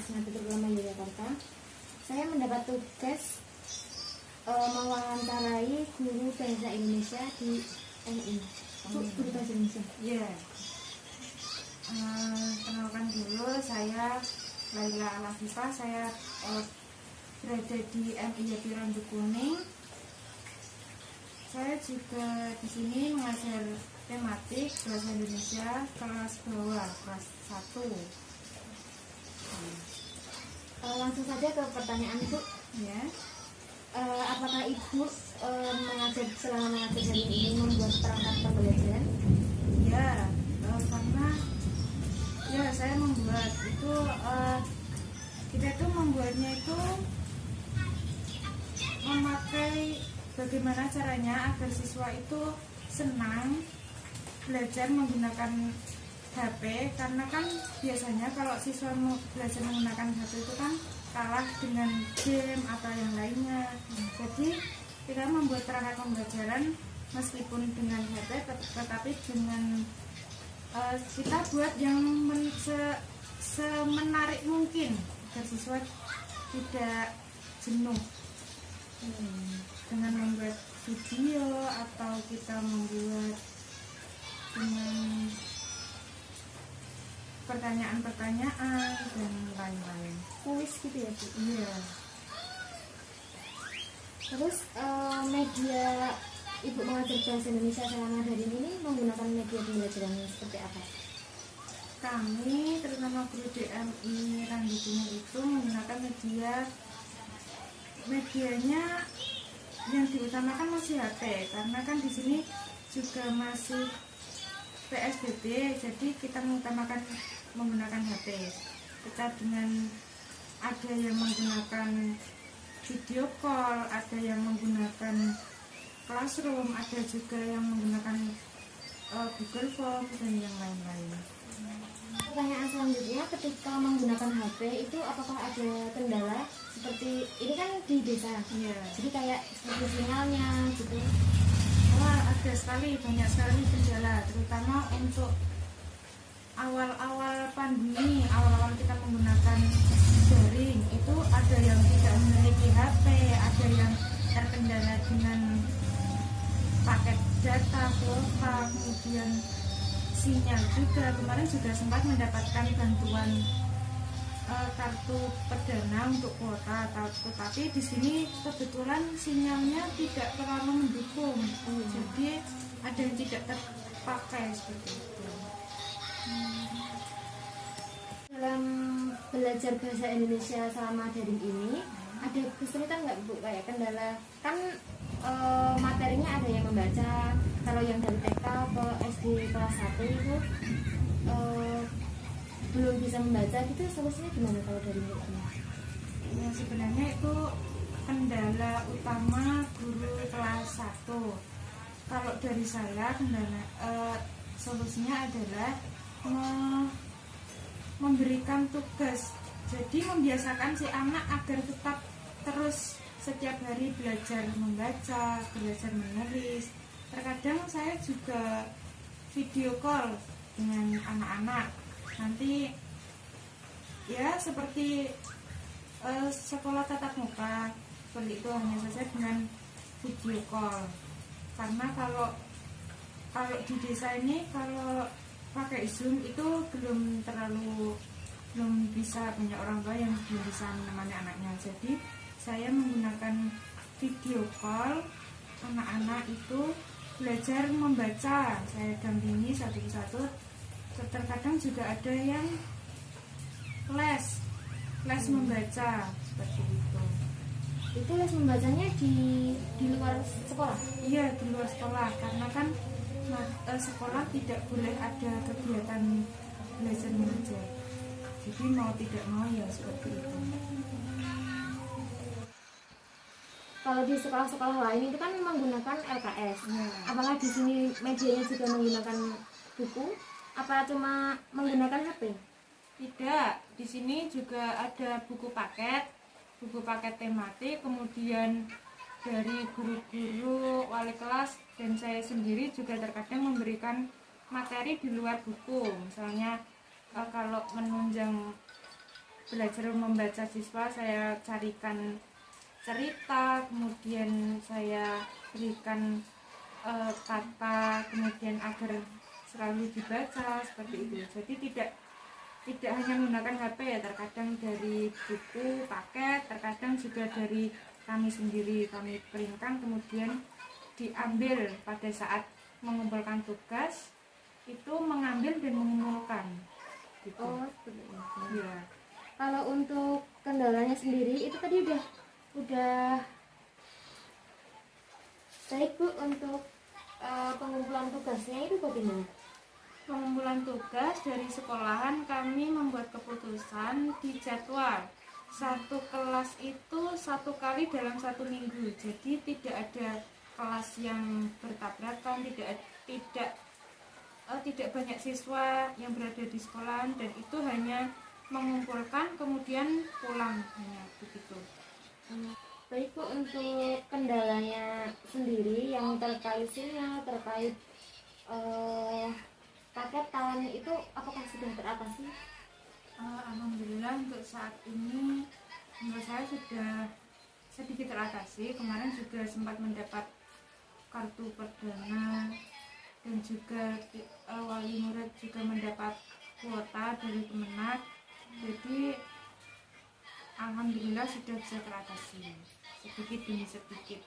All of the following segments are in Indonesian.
Nahdlatul Ulama Yogyakarta. Saya mendapat tugas mewawancarai guru bahasa Indonesia di MI. Guru bahasa Indonesia. Iya. Kenalkan dulu, saya Laila Alafifah. Saya berada di MI Yati Randu Kuning. Saya juga di sini mengajar tematik bahasa Indonesia kelas bawah, kelas 1. Langsung saja ke pertanyaan Ibu. Ya. Apakah Ibu selama mengajar hari ini membuat perangkat pembelajaran? Ya, karena ya saya membuat itu, kita itu membuatnya itu memakai bagaimana caranya agar siswa itu senang belajar menggunakan HP, karena kan biasanya kalau siswa mau belajar menggunakan HP itu kan kalah dengan game atau yang lainnya. Jadi kita membuat perangkat pembelajaran meskipun dengan HP, tetapi dengan kita buat yang semenarik mungkin agar siswa tidak jenuh. Dengan membuat video atau kita membuat dengan pertanyaan-pertanyaan dan lain-lain. Kuis gitu ya Bu? Iya. Terus media Ibu mengajar bahasa Indonesia selama hari ini menggunakan media pembelajaran seperti apa? Kami terutama guru DMI Randu Kuning itu menggunakan medianya yang diutamakan masih HP, karena kan di sini juga masih PSBB, jadi kita mengutamakan menggunakan HP. Kita dengan ada yang menggunakan video call, ada yang menggunakan Classroom, ada juga yang menggunakan Google Form dan yang lain-lain. Pertanyaan selanjutnya, ketika menggunakan HP itu apakah ada kendala? Seperti ini kan di desa, jadi kayak seperti sinyalnya gitu. Ada sekali, banyak sekali kendala, terutama untuk awal-awal pandemi, awal-awal kita menggunakan daring, itu ada yang tidak memiliki HP, ada yang terkendala dengan paket data, kuota, kemudian sinyal juga. Kemarin juga sempat mendapatkan bantuan kartu perdana untuk kuota, tapi di sini kebetulan sinyalnya tidak terlalu mendukung, jadi ada yang tidak terpakai seperti itu. Dalam belajar bahasa Indonesia selama daring ini ada kesulitan nggak Bu? Kayak kendala kan materinya ada yang membaca, kalau yang dari TK ke SD kelas 1 itu belum bisa membaca gitu, solusinya gimana kalau dari Ibu? Ya, sebenarnya itu kendala utama guru kelas 1. Kalau dari saya solusinya adalah memberikan tugas, jadi membiasakan si anak agar tetap terus setiap hari belajar membaca, belajar menulis. Terkadang saya juga video call dengan anak-anak, nanti ya seperti sekolah tatap muka seperti itu, hanya saja dengan video call. Karena kalau di desa ini kalau pakai Zoom itu belum bisa, banyak orang tua yang belum bisa menemani anaknya. Jadi saya menggunakan video call, anak-anak itu belajar membaca, saya dampingi satu persatu. Terkadang juga ada yang les membaca seperti itu. Itu les membacanya di luar sekolah? Iya, di luar sekolah, karena kan sekolah tidak boleh ada kegiatan belajar mengajar. Jadi mau tidak mau ya seperti itu. Kalau di sekolah-sekolah lain itu kan menggunakan LKS. Apakah di sini medianya juga menggunakan buku? Apa cuma menggunakan HP? Tidak, di sini juga ada buku paket tematik, kemudian dari guru-guru, wali kelas, dan saya sendiri juga terkadang memberikan materi di luar buku. Misalnya kalau menunjang belajar membaca siswa, saya carikan cerita, kemudian saya berikan kata, kemudian agar selalu dibaca seperti itu. Jadi tidak hanya menggunakan HP ya, terkadang dari buku paket, terkadang juga dari kami sendiri, kami printkan kemudian diambil pada saat mengumpulkan tugas, itu mengambil dan mengumpulkan gitu. Oh, seperti itu. Ya. Kalau untuk kendalanya sendiri itu tadi udah baik Bu. Untuk pengumpulan tugasnya itu bagaimana? Pengumpulan tugas dari sekolahan kami membuat keputusan di jadwal. Satu kelas itu 1 kali dalam 1 minggu. Jadi tidak ada kelas yang bertabrakan, tidak banyak siswa yang berada di sekolahan, dan itu hanya mengumpulkan kemudian pulang, hanya begitu. Baik Bu, untuk kendalanya sendiri yang terkait sinyal, terkait paketan itu apakah sudah teratasi? Alhamdulillah untuk saat ini menurut saya sudah sedikit teratasi. Kemarin juga sempat mendapat kartu perdana, dan juga wali murid juga mendapat kuota dari Kemenak. Jadi alhamdulillah sudah bisa teratasi sedikit demi sedikit.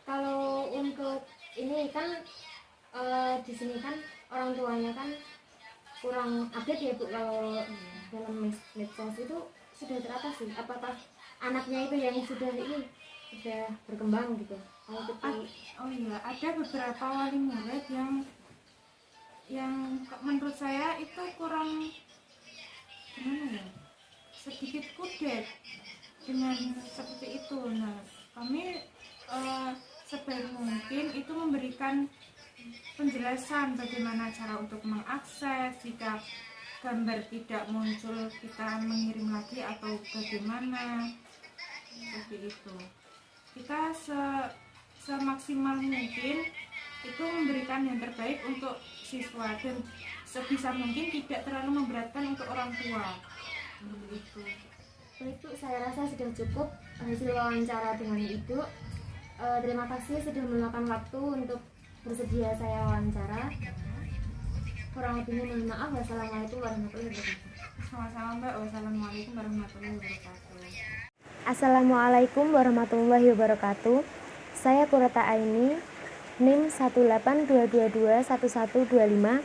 Kalau untuk ini kan di sini kan orang tuanya kan kurang update ya Bu, kalau dalam medsos itu sudah teratasi. Apakah anaknya itu yang sudah berkembang gitu? Oh iya, ada beberapa wali murid yang menurut saya itu kurang, gimana ya, sedikit kudet dengan seperti itu. Nah, kami sebaik mungkin itu memberikan penjelasan bagaimana cara untuk mengakses. Jika gambar tidak muncul, kita mengirim lagi atau bagaimana, seperti itu. Kita semaksimal mungkin itu memberikan yang terbaik untuk siswa, dan sebisa mungkin tidak terlalu memberatkan untuk orang tua. Itu. Baik Bu, saya rasa sudah cukup hasil wawancara dengan Ibu. Terima kasih sudah meluangkan waktu untuk bersedia saya wawancara. Kurang lebihnya mohon maaf. Wassalamualaikum warahmatullahi wabarakatuh. Sama-sama Mbak. Wassalamualaikum warahmatullahi wabarakatuh. Assalamualaikum warahmatullahi wabarakatuh. Saya Qurrata Aini, NIM 182221125.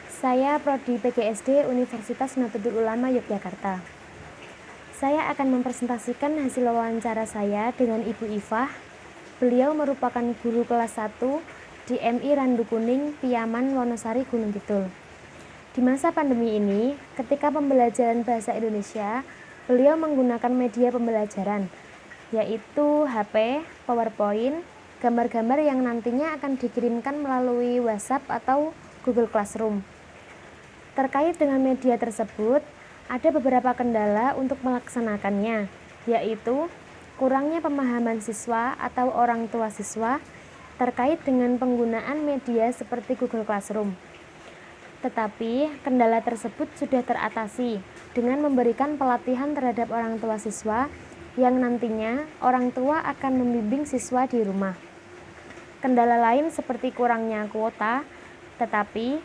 Saya Prodi PGSD Universitas Nahdlatul Ulama Yogyakarta. Saya akan mempresentasikan hasil wawancara saya dengan Ibu Ifah. Beliau merupakan guru kelas 1 di MI Randu Kuning, Piyaman, Wonosari, Gunung Kidul. Di masa pandemi ini, ketika pembelajaran bahasa Indonesia, beliau menggunakan media pembelajaran, yaitu HP, PowerPoint, gambar-gambar yang nantinya akan dikirimkan melalui WhatsApp atau Google Classroom. Terkait dengan media tersebut, ada beberapa kendala untuk melaksanakannya, yaitu kurangnya pemahaman siswa atau orang tua siswa terkait dengan penggunaan media seperti Google Classroom. Tetapi, kendala tersebut sudah teratasi dengan memberikan pelatihan terhadap orang tua siswa yang nantinya orang tua akan membimbing siswa di rumah. Kendala lain seperti kurangnya kuota, tetapi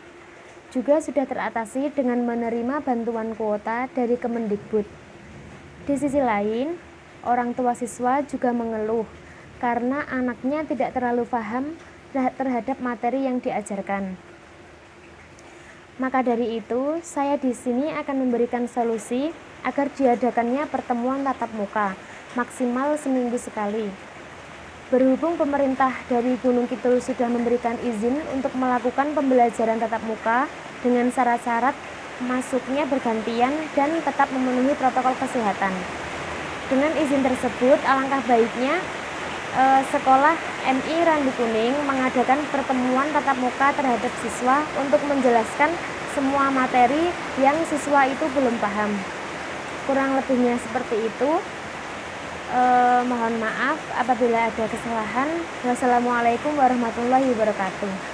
juga sudah teratasi dengan menerima bantuan kuota dari Kemendikbud. Di sisi lain, orang tua siswa juga mengeluh karena anaknya tidak terlalu paham terhadap materi yang diajarkan. Maka dari itu, saya di sini akan memberikan solusi agar diadakannya pertemuan tatap muka maksimal seminggu sekali. Berhubung pemerintah dari Gunung Kidul sudah memberikan izin untuk melakukan pembelajaran tatap muka dengan syarat-syarat masuknya bergantian dan tetap memenuhi protokol kesehatan. Dengan izin tersebut, alangkah baiknya sekolah MI Randu Kuning mengadakan pertemuan tatap muka terhadap siswa untuk menjelaskan semua materi yang siswa itu belum paham. Kurang lebihnya seperti itu. Mohon maaf apabila ada kesalahan. Wassalamualaikum warahmatullahi wabarakatuh.